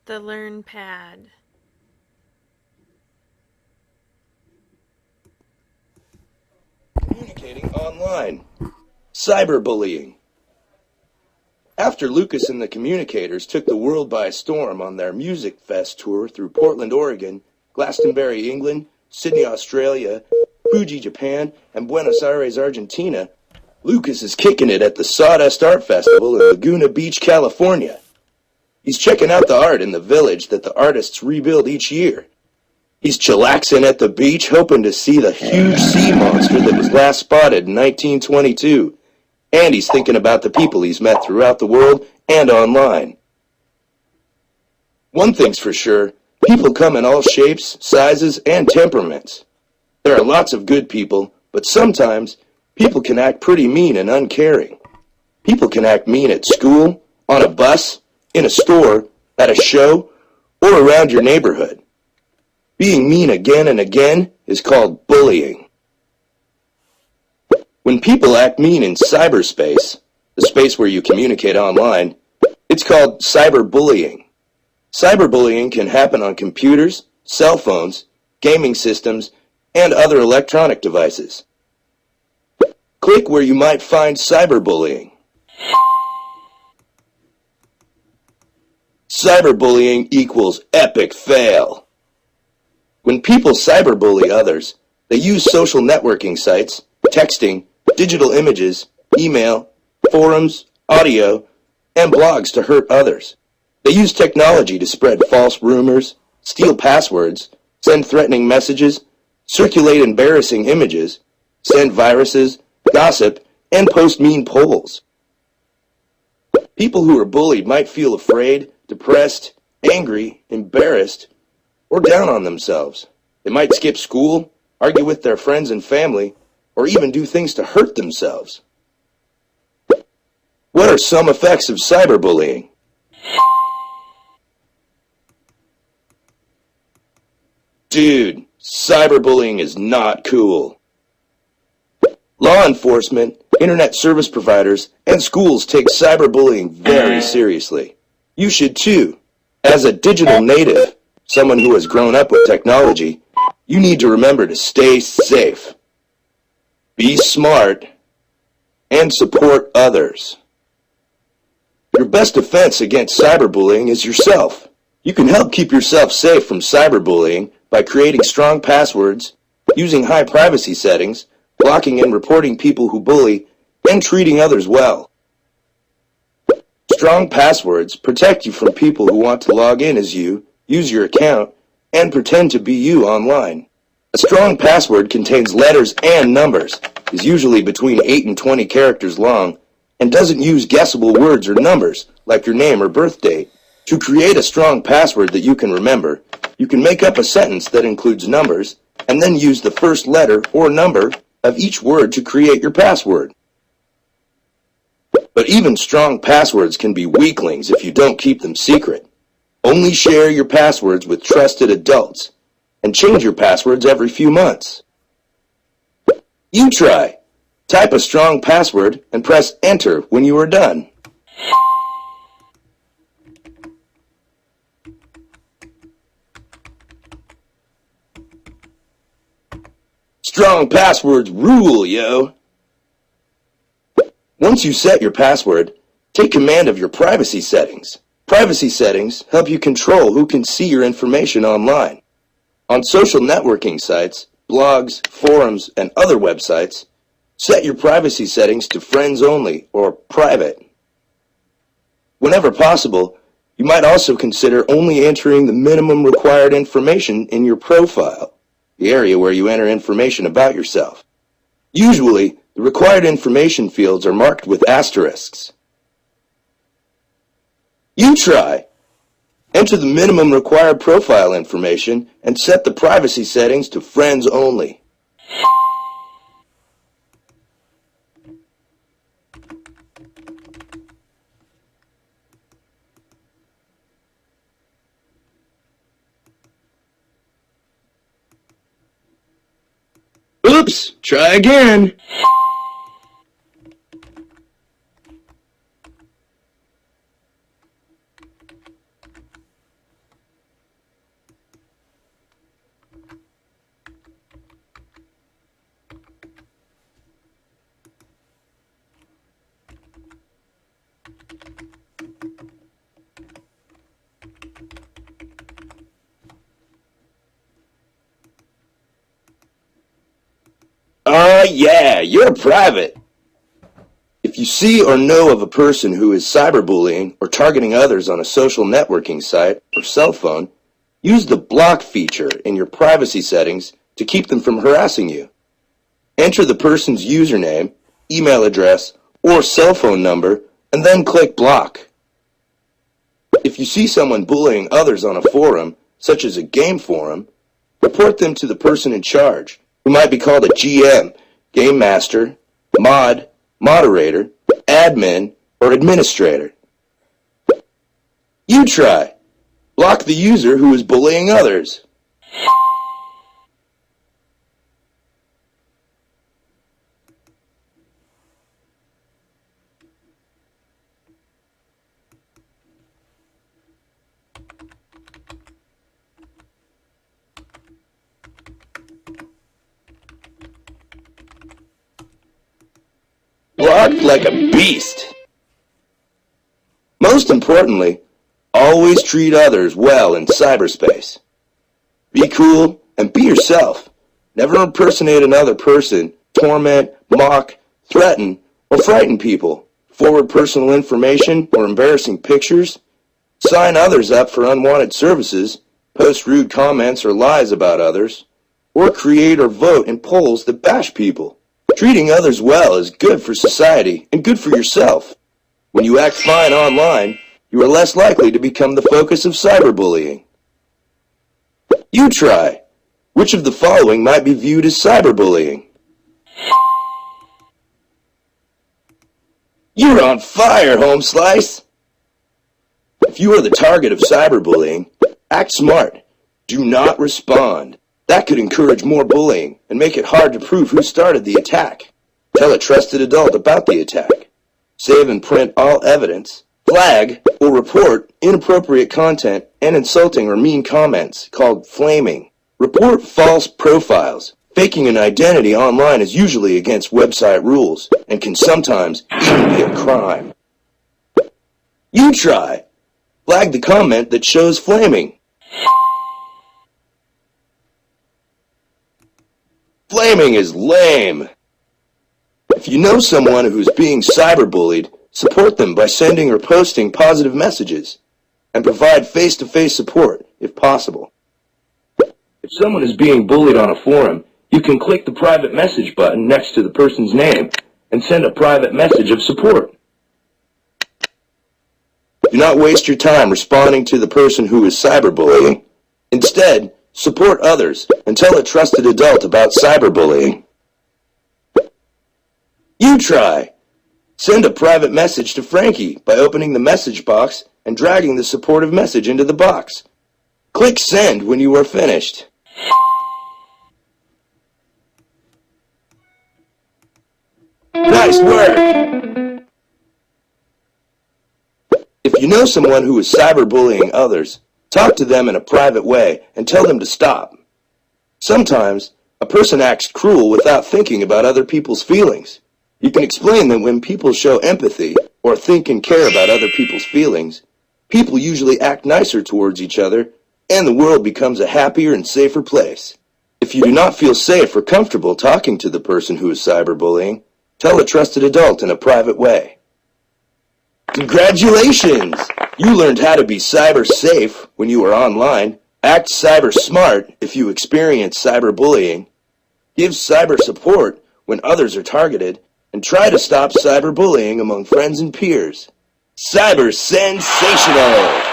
The Learn Pad. Communicating online. Cyberbullying. After Lucas and the Communicators took the world by storm on their Music Fest tour through Portland, Oregon, Glastonbury, England, Sydney, Australia, Fuji, Japan, and Buenos Aires, Argentina, Lucas is kicking it at the Sawdust Art Festival in Laguna Beach, California. He's checking out the art in the village that the artists rebuild each year. He's chillaxing at the beach, hoping to see the huge sea monster that was last spotted in 1922. And he's thinking about the people he's met throughout the world and online. One thing's for sure, people come in all shapes, sizes, and temperaments. There are lots of good people, but sometimes people can act pretty mean and uncaring. People can act mean at school, on a bus, in a store, at a show, or around your neighborhood. Being mean again and again is called bullying. When people act mean in cyberspace, the space where you communicate online, it's called cyberbullying. Cyberbullying can happen on computers, cell phones, gaming systems, and other electronic devices. Click where you might find cyberbullying. Cyberbullying equals epic fail. When people cyberbully others, they use social networking sites, texting, digital images, email, forums, audio, and blogs to hurt others. They use technology to spread false rumors, steal passwords, send threatening messages, circulate embarrassing images, send viruses, gossip, and post mean polls. People who are bullied might feel afraid, depressed, angry, embarrassed, or down on themselves. They might skip school, argue with their friends and family, or even do things to hurt themselves. What are some effects of cyberbullying? Dude, cyberbullying is not cool. Law enforcement, internet service providers, and schools take cyberbullying very seriously. You should too. As a digital native, someone who has grown up with technology, you need to remember to stay safe, be smart, and support others. Your best defense against cyberbullying is yourself. You can help keep yourself safe from cyberbullying by creating strong passwords, using high privacy settings, blocking and reporting people who bully, and treating others well. Strong passwords protect you from people who want to log in as you, use your account, and pretend to be you online. A strong password contains letters and numbers, is usually between 8 and 20 characters long, and doesn't use guessable words or numbers, like your name or birth date. To create a strong password that you can remember, you can make up a sentence that includes numbers, and then use the first letter or number of each word to create your password. But even strong passwords can be weaklings if you don't keep them secret. Only share your passwords with trusted adults, and change your passwords every few months. You try. Type a strong password and press enter when you are done. Strong passwords rule, yo! Once you set your password, take command of your privacy settings. Privacy settings help you control who can see your information online. On social networking sites, blogs, forums, and other websites, set your privacy settings to friends only or private. Whenever possible, you might also consider only entering the minimum required information in your profile, the area where you enter information about yourself. Usually, the required information fields are marked with asterisks. You try. Enter the minimum required profile information and set the privacy settings to friends only. Oops, try again. yeah, you're private. If you see or know of a person who is cyberbullying or targeting others on a social networking site or cell phone, use the block feature in your privacy settings to keep them from harassing you. Enter the person's username, email address, or cell phone number, and then click block. If you see someone bullying others on a forum, such as a game forum, report them to the person in charge, who might be called a GM, Game Master, Mod, Moderator, Admin, or Administrator. You try. Block the user who is bullying others. Blocked like a beast. Most importantly, always treat others well in cyberspace. Be cool and be yourself. Never impersonate another person, torment, mock, threaten, or frighten people. Forward personal information or embarrassing pictures. Sign others up for unwanted services. Post rude comments or lies about others. Or create or vote in polls that bash people. Treating others well is good for society and good for yourself. When you act fine online, you are less likely to become the focus of cyberbullying. You try. Which of the following might be viewed as cyberbullying? You're on fire, Home Slice! If you are the target of cyberbullying, act smart. Do not respond. That could encourage more bullying and make it hard to prove who started the attack. Tell a trusted adult about the attack. Save and print all evidence. Flag or report inappropriate content and insulting or mean comments called flaming. Report false profiles. Faking an identity online is usually against website rules and can sometimes even be a crime. You try. Flag the comment that shows flaming. Flaming is lame. If you know someone who's being cyberbullied, support them by sending or posting positive messages, and provide face-to-face support if possible. If someone is being bullied on a forum, you can click the private message button next to the person's name and send a private message of support. Do not waste your time responding to the person who is cyberbullying. Instead, support others and tell a trusted adult about cyberbullying. You try. Send a private message to Frankie by opening the message box and dragging the supportive message into the box. Click send when you are finished. Nice work! If you know someone who is cyberbullying others, talk to them in a private way and tell them to stop. Sometimes, a person acts cruel without thinking about other people's feelings. You can explain that when people show empathy or think and care about other people's feelings, people usually act nicer towards each other and the world becomes a happier and safer place. If you do not feel safe or comfortable talking to the person who is cyberbullying, tell a trusted adult in a private way. Congratulations! You learned how to be cyber safe when you are online. Act cyber smart if you experience cyberbullying. Give cyber support when others are targeted. And try to stop cyberbullying among friends and peers. Cyber sensational!